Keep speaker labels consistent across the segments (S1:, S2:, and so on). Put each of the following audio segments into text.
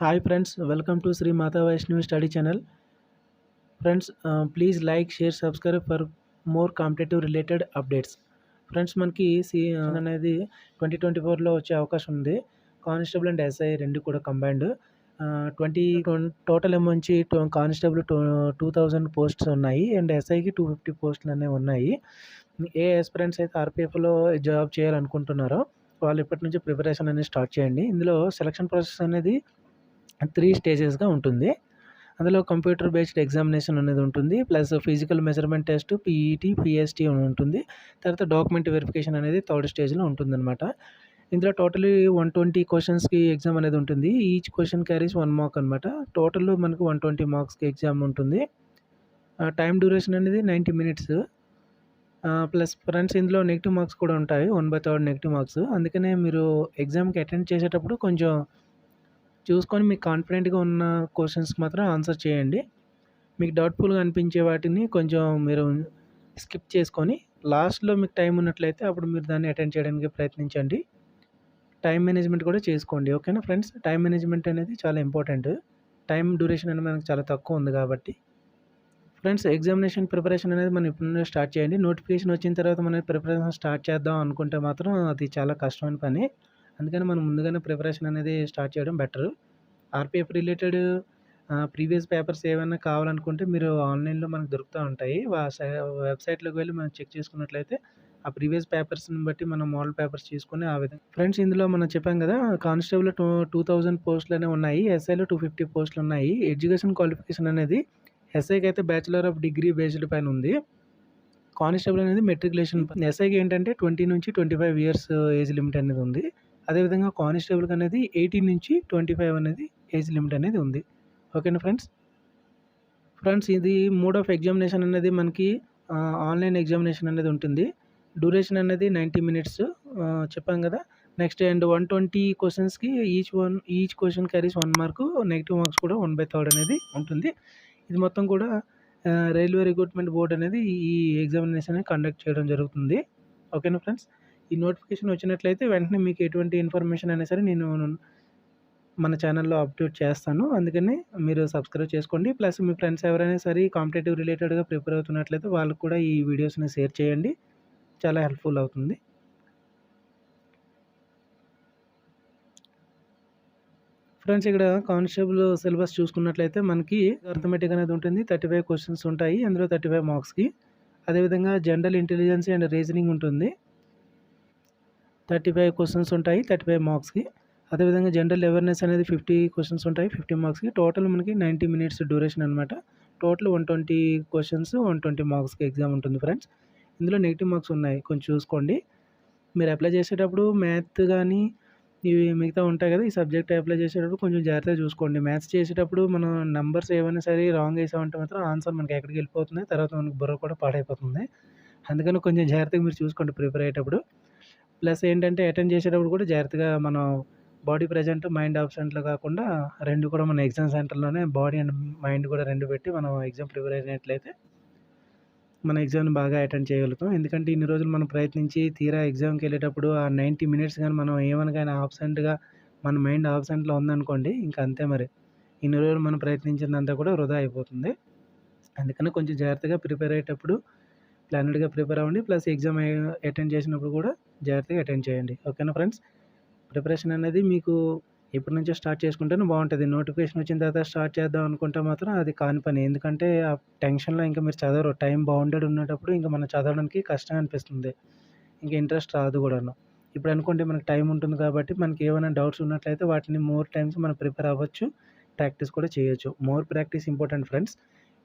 S1: Hi friends, welcome to Sri Mata Vaishnavi Study Channel. Friends, please like, share, subscribe for more competitive related updates. Friends మనకి అనేది 2024లో వచ్చే అవకాశం ఉంది. Constable and SI రెండు కూడా combined 20 total వచ్చి constable 2000 posts ఉన్నాయి అండ్ ఎస్ఐకి 250 పోస్టులు అనేవి ఉన్నాయి. ఏ ఆస్పిరెంట్స్ అయితే ఆర్పిఎఫ్లో జాబ్ చేయాలనుకుంటున్నారో వాళ్ళు ఇప్పటి నుంచి ప్రిపరేషన్ అనేది స్టార్ట్ చేయండి. ఇందులో సెలక్షన్ ప్రాసెస్ అనేది 3 స్టేజెస్‌గా ఉంటుంది. అందులో కంప్యూటర్ బేస్డ్ ఎగ్జామినేషన్ అనేది ఉంటుంది. Plus physical measurement test, PET, PST అని ఉంటుంది. తర్వాత డాక్యుమెంట్ వెరిఫికేషన్ అనేది థర్డ్ స్టేజ్‌లో ఉంటుందన్నమాట. ఇందులో టోటలీ 120 క్వెషన్స్‌కి ఎగ్జామ్ అనేది ఉంటుంది. ఈచ్ క్వెషన్ క్యారీస్ 1 మార్క్ అనమాట. టోటల్ మనకు 120 మార్క్స్‌కి ఎగ్జామ్ ఉంటుంది. టైమ్ డ్యూరేషన్ అనేది 90 మినిట్స్. ప్లస్ ఫ్రెండ్స్ ఇందులో నెగెటివ్ మార్క్స్ కూడా ఉంటాయి. 1/3 నెగెటివ్ మార్క్స్. అందుకనే మీరు ఎగ్జామ్‌కి అటెండ్ చేసేటప్పుడు కొంచెం చూసుకొని మీకు కాన్ఫిడెంట్‌గా ఉన్న క్వెషన్స్‌కి మాత్రం ఆన్సర్ చేయండి. మీకు డౌట్‌ఫుల్‌గా అనిపించే వాటిని కొంచెం మీరు స్కిప్ చేసుకొని లాస్ట్‌లో మీకు టైం ఉన్నట్లయితే అప్పుడు మీరు దాన్ని అటెండ్ చేయడానికి ప్రయత్నించండి. టైమ్ మేనేజ్మెంట్ కూడా చేసుకోండి. ఓకేనా ఫ్రెండ్స్? టైమ్ మేనేజ్మెంట్ అనేది చాలా ఇంపార్టెంట్. టైమ్ డ్యూరేషన్ అనేది మనకు చాలా తక్కువ ఉంది కాబట్టి. ఫ్రెండ్స్ ఎగ్జామినేషన్ ప్రిపరేషన్ అనేది మనం ఇప్పటి నుండే స్టార్ట్ చేయండి. నోటిఫికేషన్ వచ్చిన తర్వాత మనం ప్రిపరేషన్ స్టార్ట్ చేద్దాం అనుకుంటే మాత్రం అది చాలా కష్టమైన పని. అందుకని మనం ముందుగానే ప్రిపరేషన్ అనేది స్టార్ట్ చేయడం better. RPF related previous papers ఏవైనా కావాలనుకుంటే మీరు ఆన్లైన్‌లో మనకు దొరుకుతా ఉంటాయి. వెబ్‌సైట్‌లోకి వెళ్ళి మనం చెక్ చేసుకున్నట్లయితే ఆ ప్రీవియస్ పేపర్స్‌ని బట్టి మనం మోడల్ పేపర్స్ తీసుకొని ఆ విధంగా ఫ్రెండ్స్ ఇందులో మనం చెప్పాం కదా! కానిస్టేబుల్ 2000 పోస్టులనేవి ఉన్నాయి. ఎస్ఐలో 250 పోస్టులు ఉన్నాయి. ఎడ్యుకేషన్ క్వాలిఫికేషన్ అనేది ఎస్ఐకి అయితే బ్యాచిలర్ ఆఫ్ డిగ్రీ బేస్డ్ పైన ఉంది. కానిస్టేబుల్ అనేది మెట్రికులేషన్. ఎస్ఐకి ఏంటంటే 20 నుంచి 25 ఇయర్స్ ఏజ్ లిమిట్ అనేది ఉంది. అదేవిధంగా కానిస్టేబుల్‌కి అనేది 18 నుంచి 25 అనేది ఏజ్ లిమిట్ అనేది ఉంది. ఓకేనా ఫ్రెండ్స్? ఫ్రెండ్స్ ఇది మోడ్ ఆఫ్ ఎగ్జామినేషన్ అనేది మనకి ఆన్‌లైన్ ఎగ్జామినేషన్ అనేది ఉంటుంది. డ్యూరేషన్ అనేది 90 మినిట్స్ చెప్పాం కదా! నెక్స్ట్ అండ్ 120 క్వెషన్స్‌కి each question carries 1 mark. Negative marks కూడా 1/3 అనేది ఉంటుంది. ఇది మొత్తం కూడా రైల్వే రిక్రూట్మెంట్ బోర్డ్ అనేది ఈ ఎగ్జామినేషన్ కండక్ట్ చేయడం జరుగుతుంది. ఓకేనా ఫ్రెండ్స్? ఈ నోటిఫికేషన్ వచ్చినట్లయితే వెంటనే మీకు ఎటువంటి ఇన్ఫర్మేషన్ అయినా సరే నేను మన ఛానల్‌లో అప్డేట్ చేస్తాను. అందుకని మీరు సబ్స్క్రైబ్ చేసుకోండి. ప్లస్ మీ ఫ్రెండ్స్ ఎవరైనా సరే కాంపిటేటివ్ రిలేటెడ్‌గా ప్రిపేర్ అవుతున్నట్లయితే వాళ్ళకి కూడా ఈ వీడియోస్‌ని షేర్ చేయండి. చాలా హెల్ప్‌ఫుల్ అవుతుంది. ఫ్రెండ్స్ ఇక్కడ కానిస్టేబుల్ సిలబస్ చూసుకున్నట్లయితే మనకి అర్థమెటిక్ అనేది ఉంటుంది. 35 క్వెషన్స్ ఉంటాయి. అందులో 35 మార్క్స్‌కి. అదేవిధంగా జనరల్ ఇంటెలిజెన్స్ అండ్ రీజనింగ్ ఉంటుంది. 35 క్వెషన్స్ ఉంటాయి. 35 మార్క్స్‌కి. అదేవిధంగా జనరల్ అవేర్‌నెస్ అనేది 50 క్వెషన్స్ ఉంటాయి. 50 మార్క్స్‌కి. టోటల్ మనకి 90 మినిట్స్ డ్యూరేషన్ అనమాట. టోటల్ 120 క్వెషన్స్, 120 మార్క్స్‌కి ఎగ్జామ్ ఉంటుంది ఫ్రెండ్స్. ఇందులో నెగెటివ్ మార్క్స్ ఉన్నాయి. కొంచెం చూసుకోండి. మీరు అప్లై చేసేటప్పుడు మ్యాథ్ గానీ, ఇవి మిగతా ఉంటాయి కదా! ఈ సబ్జెక్ట్ అప్లై చేసేటప్పుడు కొంచెం జాగ్రత్తగా చూసుకోండి. మ్యాథ్స్ చేసేటప్పుడు మనం నంబర్స్ ఏవైనా సరే రాంగ్ ఏసామంటే మాత్రం ఆన్సర్ మనకి ఎక్కడికి వెళ్ళిపోతుంది. తర్వాత మనకు బుర్ర కూడా పాడైపోతుంది. అందుకని కొంచెం జాగ్రత్తగా మీరు చూసుకోండి ప్రిపేర్ అయ్యేటప్పుడు. ప్లస్ ఏంటంటే అటెండ్ చేసేటప్పుడు కూడా జాగ్రత్తగా మనం బాడీ ప్రెజెంట్, మైండ్ అబ్సెంట్‌లో కాకుండా 2 కూడా మన ఎగ్జామ్ సెంటర్‌లోనే బాడీ అండ్ మైండ్ కూడా 2 పెట్టి మనం ఎగ్జామ్ ప్రిపేర్ అయినట్లయితే మన ఎగ్జామ్‌ని బాగా అటెండ్ చేయగలుగుతాం. ఎందుకంటే ఇన్ని రోజులు మనం ప్రయత్నించి తీరా ఎగ్జామ్‌కెళ్ళేటప్పుడు ఆ 90 మినిట్స్ గాని మనం ఏమన్నా గాని ఆబ్సెంట్‌గా మన మైండ్ ఆబ్సెంట్‌లో ఉందనుకోండి ఇంక అంతే మరి. ఇన్ని రోజులు మనం ప్రయత్నించిందంతా కూడా వృధా అయిపోతుంది. అందుకని కొంచెం జాగ్రత్తగా ప్రిపేర్ అయ్యేటప్పుడు ప్లానెడ్‌గా ప్రిపేర్ అవ్వండి. ప్లస్ ఎగ్జామ్ అటెండ్ చేసినప్పుడు కూడా జాగ్రత్తగా అటెండ్ చేయండి. ఓకేనా ఫ్రెండ్స్? ప్రిపరేషన్ అనేది మీకు ఇప్పటి నుంచే స్టార్ట్ చేసుకుంటేనే బావుంటది. నోటిఫికేషన్ వచ్చిన తర్వాత స్టార్ట్ చేద్దాం అనుకుంటే మాత్రం అది కాని పని. ఎందుకంటే ఆ టెన్షన్‌లో ఇంక మీరు చదవరు. టైం బౌండెడ్ ఉన్నటప్పుడు ఇంక మనం చదవడానికి కష్టం అనిపిస్తుంది. ఇంక ఇంట్రెస్ట్ రాదు కూడాను. ఇప్పుడు అనుకోండి మనకు టైం ఉంటుంది కాబట్టి మనకి ఏమైనా డౌట్స్ ఉన్నట్లయితే వాటిని మోర్ టైమ్స్ మనం ప్రిపేర్ అవ్వచ్చు. ప్రాక్టీస్ కూడా చేయొచ్చు. More practice important friends.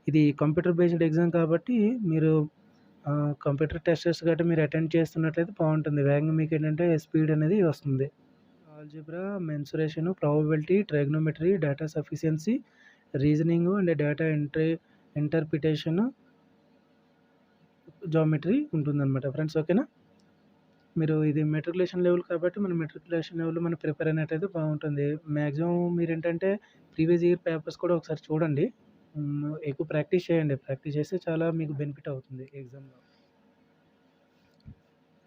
S1: ఇది కంప్యూటర్ బేస్డ్ ఎగ్జామ్ కాబట్టి మీరు కంప్యూటర్ టెస్టర్స్ గట్టా మీరు అటెండ్ చేస్తున్నట్లయితే బావుంటుంది. వేగంగా మీకేంటంటే స్పీడ్ అనేది వస్తుంది. Algebra, mensuration, probability, trigonometry, data sufficiency, reasoning and data interpretation, geometry ఉంటుందన్నమాట ఫ్రెండ్స్. ఓకేనా? మీరు ఇది మెట్రికులేషన్ లెవెల్ కాబట్టి మన మెట్రికులేషన్ లెవెల్‌లో మనం ప్రిపేర్ అయినట్టయితే బావుంటుంది. మాక్సిమం మీరేంటంటే ప్రీవియస్ ఇయర్ పేపర్స్ కూడా ఒకసారి చూడండి. ఎక్కువ ప్రాక్టీస్ చేయండి. ప్రాక్టీస్ చేస్తే చాలా మీకు బెనిఫిట్ అవుతుంది ఎగ్జామ్‌లో.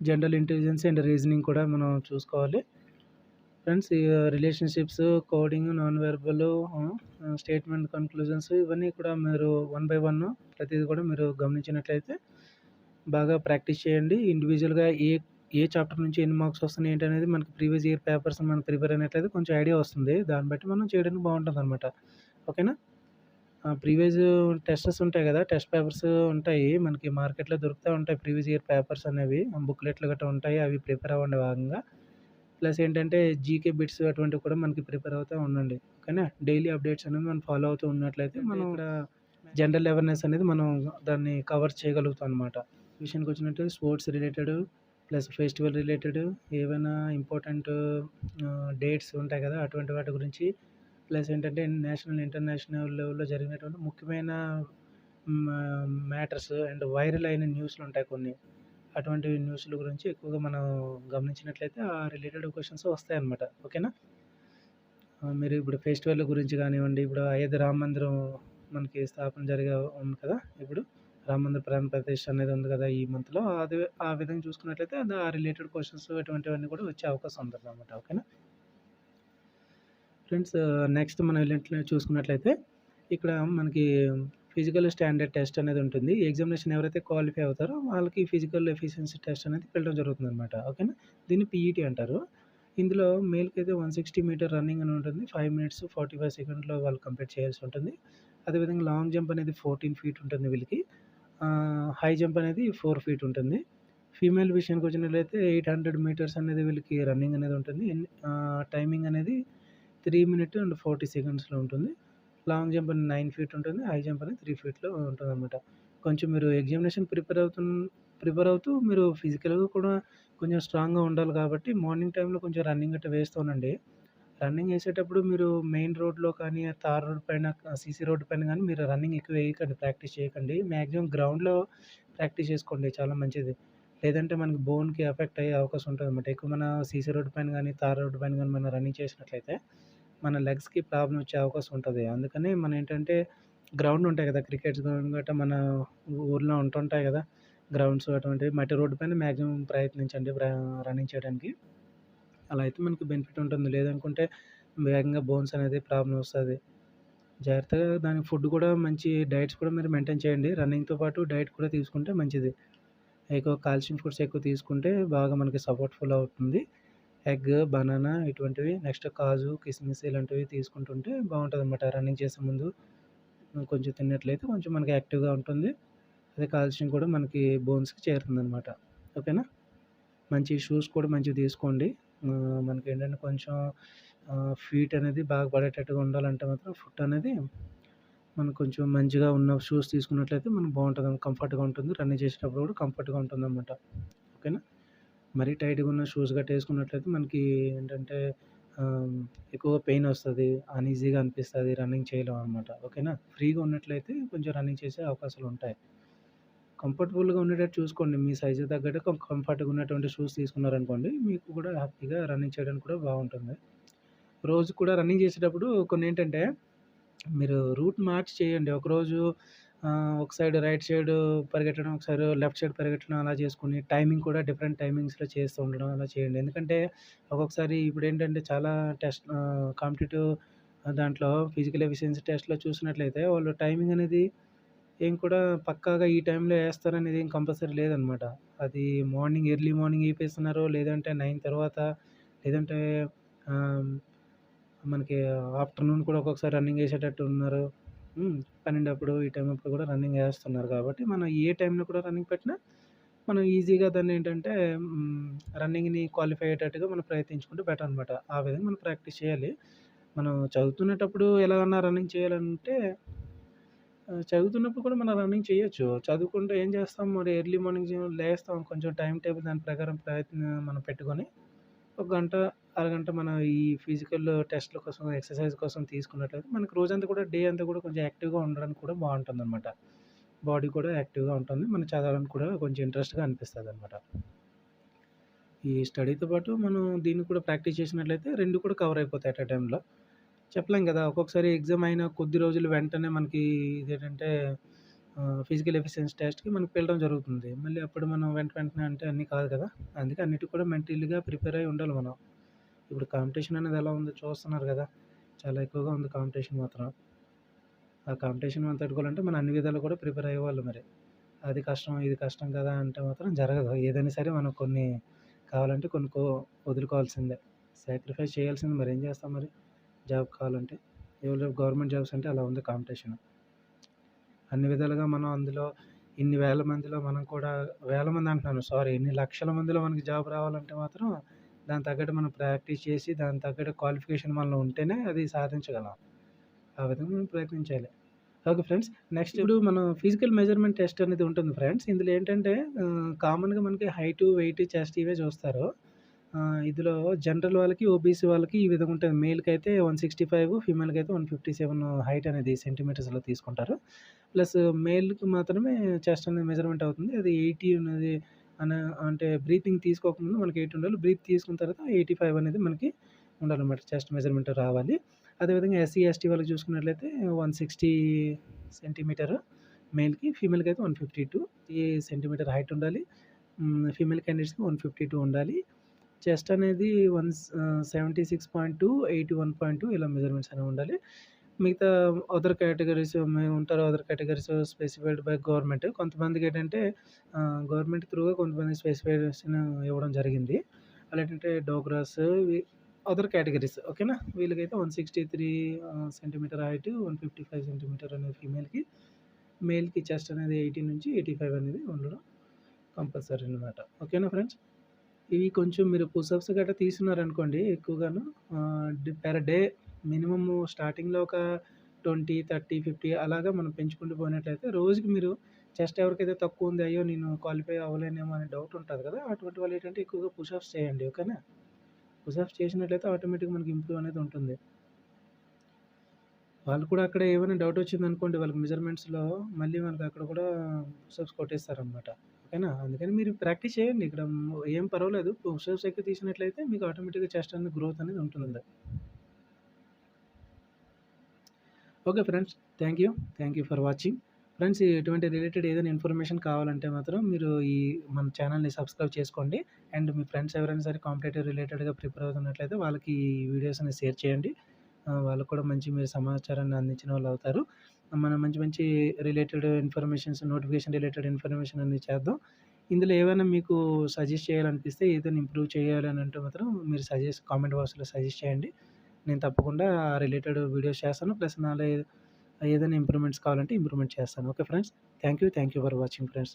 S1: జనరల్ ఇంటెలిజెన్స్ అండ్ రీజనింగ్ కూడా మనం చూసుకోవాలి. ఫ్రెండ్స్ ఈ relationships, coding, non verbal statement conclusions ఇవన్నీ కూడా మీరు వన్ బై వన్ ప్రతీది కూడా మీరు గమనించినట్లయితే బాగా ప్రాక్టీస్ చేయండి. ఇండివిజువల్‌గా ఏ ఏ చాప్టర్ నుంచి ఎన్ని మార్క్స్ వస్తున్నాయి ఏంటనేది మనకి ప్రీవియస్ ఇయర్ పేపర్స్ మనం ప్రిపేర్ అయినట్లయితే కొంచెం ఐడియా వస్తుంది. దాన్ని బట్టి మనం చేయడానికి బావుంటదనమాట. ఓకేనా? ప్రీవియస్ టెస్టెస్ ఉంటాయి గదా! టెస్ట్ పేపర్స్ ఉంటాయి. మనకి మార్కెట్‌లో దొరుకుతా ఉంటాయి ప్రీవియస్ ఇయర్ పేపర్స్ అనేవి. బుక్‌లెట్లు గట్టా ఉంటాయి. అవి ప్రిపేర్ అవ్వండి భాగంగా. ప్లస్ ఏంటంటే జీకే బిట్స్ అటువంటివి కూడా మనకి ప్రిపేర్ అవుతా ఉండండి. ఓకేనా? డైలీ అప్డేట్స్ అనేవి మనం ఫాలో అవుతూ ఉన్నట్లయితే మనం ఇక్కడ జనరల్ అవేర్‌నెస్ అనేది మనం దాన్ని కవర్ చేయగలుగుతాం అనమాట. విషయానికొచ్చినట్టు sports related plus festival related ఏవైనా ఇంపార్టెంట్ డేట్స్ ఉంటాయి కదా! అటువంటి వాటి గురించి ప్లస్ ఏంటంటే నేషనల్, ఇంటర్నేషనల్ లెవెల్‌లో జరిగినటువంటి ముఖ్యమైన మ్యాటర్స్ అండ్ వైరల్ అయిన న్యూస్‌లుంటాయి కొన్ని. అటువంటి న్యూస్‌ల గురించి ఎక్కువగా మనం గమనించినట్లయితే ఆ రిలేటెడ్ క్వెషన్స్ వస్తాయన్నమాట. ఓకేనా? మీరు ఇప్పుడు ఫెస్టివల్ గురించి కానివ్వండి, ఇప్పుడు అయోధ్య రామ మందిరం మనకి స్థాపన ఉంది కదా! ఇప్పుడు రామ మందిర ప్రాణ ప్రతిష్ఠ అనేది ఉంది కదా! ఈ మంత్‌లో. అది ఆ విధంగా చూసుకున్నట్లయితే ఆ రిలేటెడ్ క్వెషన్స్ అటువంటివన్నీ కూడా వచ్చే అవకాశం ఉంటదన్నమాట. ఓకేనా? ఫ్రెండ్స్ నెక్స్ట్ మనం చూసుకున్నట్లయితే ఇక్కడ మనకి ఫిజికల్ స్టాండర్డ్ టెస్ట్ అనేది ఉంటుంది. ఎగ్జామినేషన్ ఎవరైతే క్వాలిఫై అవుతారో వాళ్ళకి ఫిజికల్ ఎఫిషియన్సీ టెస్ట్ అనేది పిలవడం జరుగుతుందనమాట. ఓకేనా? దీన్ని పీఈటీ అంటారు. ఇందులో మేల్‌కైతే 160 మీటర్ రన్నింగ్ అని ఉంటుంది. 5 మినిట్స్ 45 సెకండ్‌లో వాళ్ళు కంప్లీట్ చేయాల్సి ఉంటుంది. అదేవిధంగా లాంగ్ జంప్ అనేది 14 ఫీట్ ఉంటుంది వీళ్ళకి. హై జంప్ అనేది 4 ఫీట్ ఉంటుంది. ఫీమేల్ విషయానికొచ్చినట్లయితే 800 మీటర్స్ అనేది వీళ్ళకి రన్నింగ్ అనేది ఉంటుంది. టైమింగ్ అనేది 3 మినిట్ అండ్ 40 సెకండ్స్‌లో ఉంటుంది. లాంగ్ జంప్ అని 9 ఫీట్ ఉంటుంది. హై జంప్ అనేది 3 ఫీట్‌లో ఉంటదనమాట. కొంచెం మీరు ఎగ్జామినేషన్ ప్రిపేర్ అవుతూ మీరు ఫిజికల్‌గా కూడా కొంచెం స్ట్రాంగ్‌గా ఉండాలి కాబట్టి మార్నింగ్ టైమ్‌లో కొంచెం రన్నింగ్ గట్టా వేస్తూ ఉండండి. రన్నింగ్ ఏసేటప్పుడు మీరు మెయిన్ రోడ్‌లో కానీ, తార్ రోడ్ పైన సీసీ రోడ్ పైన గానీ మీరు రన్నింగ్ ఎక్కువ వేయకండి. ప్రాక్టీస్ చేయకండి. మాక్సిమం గ్రౌండ్‌లో ప్రాక్టీస్ చేసుకోండి చాలా మంచిది. లేదంటే మనకి బోన్‌కి ఎఫెక్ట్ అయ్యే అవకాశం ఉంటదనమాట. ఎక్కువ మన సీసీ రోడ్ పైన గానీ, తార్ రోడ్ పైన గానీ మనం రన్నింగ్ చేసినట్లయితే మన లెగ్స్‌కి ప్రాబ్లమ్ వచ్చే అవకాశం ఉంటది. అందుకని మనం ఏంటంటే గ్రౌండ్ ఉంటాయి కదా! క్రికెట్స్ గ్రౌండ్ గట్టా మన ఊర్లో ఉంటుంటాయి కదా! గ్రౌండ్స్ అటువంటివి మట్టి రోడ్డు పైన మాక్సిమం ప్రయత్నించండి రన్నింగ్ చేయడానికి. అలా అయితే మనకి బెనిఫిట్ ఉంటుంది. లేదనుకుంటే వేగంగా బోన్స్ అనేది ప్రాబ్లమ్ వస్తది. జాగ్రత్తగా దానికి ఫుడ్ కూడా మంచి డైట్స్ కూడా మీరు మెయింటైన్ చేయండి. రన్నింగ్‌తో పాటు డైట్ కూడా తీసుకుంటే మంచిది. ఎక్కువ కాల్షియం ఫుడ్స్ ఎక్కువ తీసుకుంటే బాగా మనకి సపోర్ట్‌ఫుల్ అవుతుంది. ఎగ్, బనానా ఇటువంటివి నెక్స్ట్ కాజు, కిస్మిస్ ఇలాంటివి తీసుకుంటుంటే బావుంటదనమాట. రన్నింగ్ చేసే ముందు కొంచెం తిన్నట్లయితే కొంచెం మనకి యాక్టివ్‌గా ఉంటుంది. అదే కాల్షియం కూడా మనకి బోన్స్‌కి చేరుతుందనమాట. ఓకేనా? మంచి షూస్ కూడా మంచివి తీసుకోండి. మనకేంటంటే కొంచెం ఫీట్ అనేది బాగా పడేటట్టుగా ఉండాలంటే మాత్రం ఫుట్ అనేది మనకు కొంచెం మంచిగా ఉన్న షూస్ తీసుకున్నట్లయితే మనకు బావుంటది. కంఫర్ట్‌గా ఉంటుంది. రన్నింగ్ చేసేటప్పుడు కూడా కంఫర్ట్‌గా ఉంటుందనమాట. ఓకేనా? మరీ టైట్‌గా ఉన్న షూస్ గట్టా ఏసుకున్నట్లయితే మనకి ఏంటంటే ఆహ్, ఎక్కువ పెయిన్ ఒస్తది. అన్‌ఈజీగా అనిపిస్తది. రన్నింగ్ చేయలేమనమాట. ఓకేనా? ఫ్రీగా ఉన్నట్లయితే కొంచెం రన్నింగ్ చేసే అవకాశాలుంటాయి. కంఫర్టబుల్‌గా ఉండేటట్టు చూసుకోండి. మీ సైజ్‌కి తగ్గట్టు కంఫర్ట్‌గా ఉన్నటువంటి షూస్ తీసుకున్నారనుకోండి, మీకు కూడా హ్యాపీగా రన్నింగ్ చేయడానికి కూడా బావుంటుంది. రోజు కూడా రన్నింగ్ చేసేటప్పుడు కొన్నేంటంటే మీరు రూట్ మార్చి చేయండి. ఒకరోజు ఒక సైడ్ రైట్ సైడ్ పరిగెట్టడం, ఒకసారి లెఫ్ట్ సైడ్ పరిగెట్టడం అలా చేసుకొని టైమింగ్ కూడా డిఫరెంట్ టైమింగ్స్‌లో చేస్తూ ఉండడం అలా చేయండి. ఎందుకంటే ఒక్కొక్కసారి ఇప్పుడేంటంటే చాలా కాంపిటీటివ్ దాంట్లో ఫిజికల్ ఎఫిషియన్సీ టెస్ట్‌లో చూసినట్లయితే వాళ్ళు టైమింగ్ అనేది ఏం కూడా పక్కాగా ఈ టైంలో ఏస్తారనేది ఏం కంపల్సరీ లేదనమాట. అది ఎర్లీ మార్నింగ్ ఏపేస్తున్నారు. లేదంటే 9 తర్వాత లేదంటే ఆహ్, మనకి ఆఫ్టర్‌నూన్ కూడా ఒక్కొక్కసారి రన్నింగ్ ఏసేటట్టు ఉన్నారు. 12 అప్పుడు ఈ టైం అప్పుడు కూడా రన్నింగ్ ఏస్తున్నారు కాబట్టి, మనం ఏ టైంలో కూడా రన్నింగ్ పెట్టినా మనం ఈజీగా దాన్నేంటంటే హ్మ్, రన్నింగ్‌ని క్వాలిఫై అయ్యేటట్టుగా మనం ప్రయత్నించుకుంటే బెటర్ అనమాట. ఆ విధంగా మనం ప్రాక్టీస్ చేయాలి. మనం చదువుతునేటప్పుడు ఎలాగన్నా రన్నింగ్ చేయాలంటే చదువుతున్నప్పుడు కూడా మనం రన్నింగ్ చేయొచ్చు. చదువుకుంటూ ఏం చేస్తాం మరి ఎర్లీ మార్నింగ్ లేస్తాం. కొంచెం టైమ్ టేబుల్ దాని ప్రకారం మనం పెట్టుకొని, ఒక గంట, అరగంట మన ఈ ఫిజికల్ టెస్ట్‌ల కోసం, ఎక్సర్‌సైజ్ కోసం తీసుకున్నట్లయితే మనకి రోజంతా కూడా డే అంతా కూడా కొంచెం యాక్టివ్‌గా ఉండడానికి కూడా బావుంటుందనమాట. బాడీ కూడా యాక్టివ్‌గా ఉంటుంది. మనం చదవడానికి కూడా కొంచెం ఇంట్రెస్ట్‌గా అనిపిస్తదనమాట. ఈ స్టడీతో పాటు మనం దీన్ని కూడా ప్రాక్టీస్ చేసినట్లయితే 2 కూడా కవర్ అయిపోతాయి ఎట్ ఎ టైమ్‌లో. చెప్పలేం గదా! ఒక్కొక్కసారి ఎగ్జామ్ అయిన కొద్ది రోజులు వెంటనే మనకి ఇదేంటంటే ఫిజికల్ ఎఫిషియన్సీ టెస్ట్‌కి మనకి పిలవడం జరుగుతుంది. మళ్ళీ అప్పుడు మనం వెంటనే అంటే అన్నీ కాదు కదా! అందుకే అన్నిటికి కూడా మెంటల్‌గా ప్రిపేర్ అయ్యి ఉండాలి మనం. ఇప్పుడు కాంపిటీషన్ అనేది ఎలా ఉందో చూస్తున్నారు కదా! చాలా ఎక్కువగా ఉంది కాంపిటీషన్ మాత్రం. ఆ కాంపిటీషన్ మనం తట్టుకోవాలంటే మనం అన్ని విధాలు కూడా ప్రిపేర్ అయ్యేవాళ్ళు మరి. అది కష్టం, ఇది కష్టం కదా అంటే మాత్రం జరగదు. ఏదైనా సరే మనం కొన్ని కావాలంటే కొన్ని వదులుకోవాల్సిందే. సాక్రిఫైస్ చేయాల్సింది మరేం చేస్తాం మరి జాబ్ కావాలంటే. ఇవాళ గవర్నమెంట్ జాబ్స్ అంటే అలా ఉంది కాంపిటీషన్. అన్ని విధాలుగా మనం అందులో ఇన్ని వేల మందిలో మనం కూడా వేల మంది అంటున్నాను సారీ ఇన్ని లక్షల మందిలో మనకి జాబ్ రావాలంటే మాత్రం దానికి తగ్గట్టు మనం ప్రాక్టీస్ చేసి దానికి తగ్గట్టు క్వాలిఫికేషన్ మనలో ఉంటేనే అది సాధించగలం. ఆ విధంగా మనం ప్రయత్నించాలి. Okay friends. నెక్స్ట్ ఇప్పుడు మనం ఫిజికల్ మెజర్‌మెంట్ టెస్ట్ అనేది ఉంటుంది ఫ్రెండ్స్. ఇందులో ఏంటంటే కామన్‌గా మనకి హైటు, వెయిట్, చెస్ట్ ఇవే చూస్తారు. ఇందులో జనరల్ వాళ్ళకి, ఓబీసీ వాళ్ళకి ఈ విధంగా ఉంటుంది. మేల్‌కైతే 165, ఫీమేల్‌కైతే 157 హైట్ అనేది సెంటీమీటర్స్‌లో తీసుకుంటారు. ప్లస్ మేల్‌కి మాత్రమే చెస్ట్ అనేది మెజర్‌మెంట్ అవుతుంది. అది 80 ఉన్నది అన అంటే బ్రీతింగ్ తీసుకోకముందు మనకి 80 ఉండాలి. బ్రీత్ తీసుకున్న తర్వాత 85 అనేది మనకి ఉండాలన్నమాట. చెస్ట్ మెజర్‌మెంట్ రావాలి. అదేవిధంగా ఎస్సీ, ఎస్టీ వాళ్ళకి చూసుకున్నట్లయితే 160 సెంటీమీటర్ మేల్‌కి, ఫీమేల్‌కైతే 152 సెంటీమీటర్ హైట్ ఉండాలి. ఫీమేల్ క్యాండిడేట్స్‌కి 152 ఉండాలి. చెస్ట్ అనేది 76.2, 81.2 ఇలా మెజర్‌మెంట్స్ అనేవి ఉండాలి. మిగతా అదర్ కేటగరీస్ ఉంటారు. Other categories specified by government. కొంతమందికేంటంటే గవర్నమెంట్ త్రూగా కొంతమంది స్పెసిఫికేషన్ ఇవ్వడం జరిగింది. అదేంటంటే డోగ్రాస్ అదర్ కేటగరీస్ ఓకేనా. వీళ్ళకైతే 163 సెంటీమీటర్ హైట్, 155 సెంటీమీటర్ అనేది ఫీమేల్‌కి. మేల్‌కి చెస్ట్ అనేది 80 నుంచి 85 అనేది ఉండడం కంపల్సరీ అనమాట. ఓకేనా ఫ్రెండ్స్. ఇవి కొంచెం మీరు పుషప్స్ గట్టా తీసుకున్నారనుకోండి ఎక్కువగాను పర్ డే మినిమమ్ స్టార్టింగ్‌లో ఒక 20, 30, 50 అలాగా మనం పెంచుకుంటూ పోయినట్లయితే రోజుకి మీరు చెస్ట్ ఎవరికైతే తక్కువ ఉంది, అయ్యో! నేను క్వాలిఫై అవ్వలేనేమో అనే డౌట్ ఉంటది కదా! అటువంటి వాళ్ళు ఏంటంటే ఎక్కువగా పుషప్స్ చేయండి. ఓకేనా. పుషప్స్ చేసినట్లయితే ఆటోమేటిక్‌గా మనకి ఇంప్రూవ్ అనేది ఉంటుంది. వాళ్ళు కూడా అక్కడ ఏమైనా డౌట్ వచ్చిందనుకోండి వాళ్ళకి మెజర్‌మెంట్స్‌లో మళ్ళీ మనకు అక్కడ కూడా పుషప్స్ కొట్టేస్తారనమాట. ఓకేనా. అందుకని మీరు ప్రాక్టీస్ చేయండి. ఇక్కడ ఏం పర్వాలేదు. పుషప్స్ ఎక్కువ తీసినట్లయితే మీకు ఆటోమేటిక్‌గా చెస్ట్ అనేది గ్రోత్ అనేది ఉంటుంది. Okay friends. Thank you. Thank you for watching. Friends ఇటువంటి రిలేటెడ్ ఏదైనా ఇన్ఫర్మేషన్ కావాలంటే మాత్రం మీరు మన ఛానల్‌ని సబ్స్క్రైబ్ చేసుకోండి. అండ్ మీ ఫ్రెండ్స్ ఎవరైనా సరే కాంపిటేటివ్ రిలేటెడ్‌గా ప్రిపేర్ అవుతున్నట్లయితే వాళ్ళకి ఈ వీడియోస్‌ని షేర్ చేయండి. వాళ్ళకి కూడా మంచి మీరు సమాచారాన్ని అందించిన వాళ్ళు అవుతారు. మనం మంచి మంచి related informations, notification related information అన్ని చేద్దాం. ఇందులో ఏవైనా మీకు సజెస్ట్ చేయాలనిపిస్తే ఏదైనా ఇంప్రూవ్ చేయాలి అని అంటే మాత్రం మీరు కామెంట్ బాక్స్‌లో సజెస్ట్ చేయండి. నేను తప్పకుండా ఆ రిలేటెడ్ వీడియోస్ చేస్తాను. ప్లస్ నాలో ఏదైనా ఇంప్రూవ్‌మెంట్స్ కావాలంటే ఇంప్రూవ్‌మెంట్ చేస్తాను. Okay friends. Thank you for watching friends.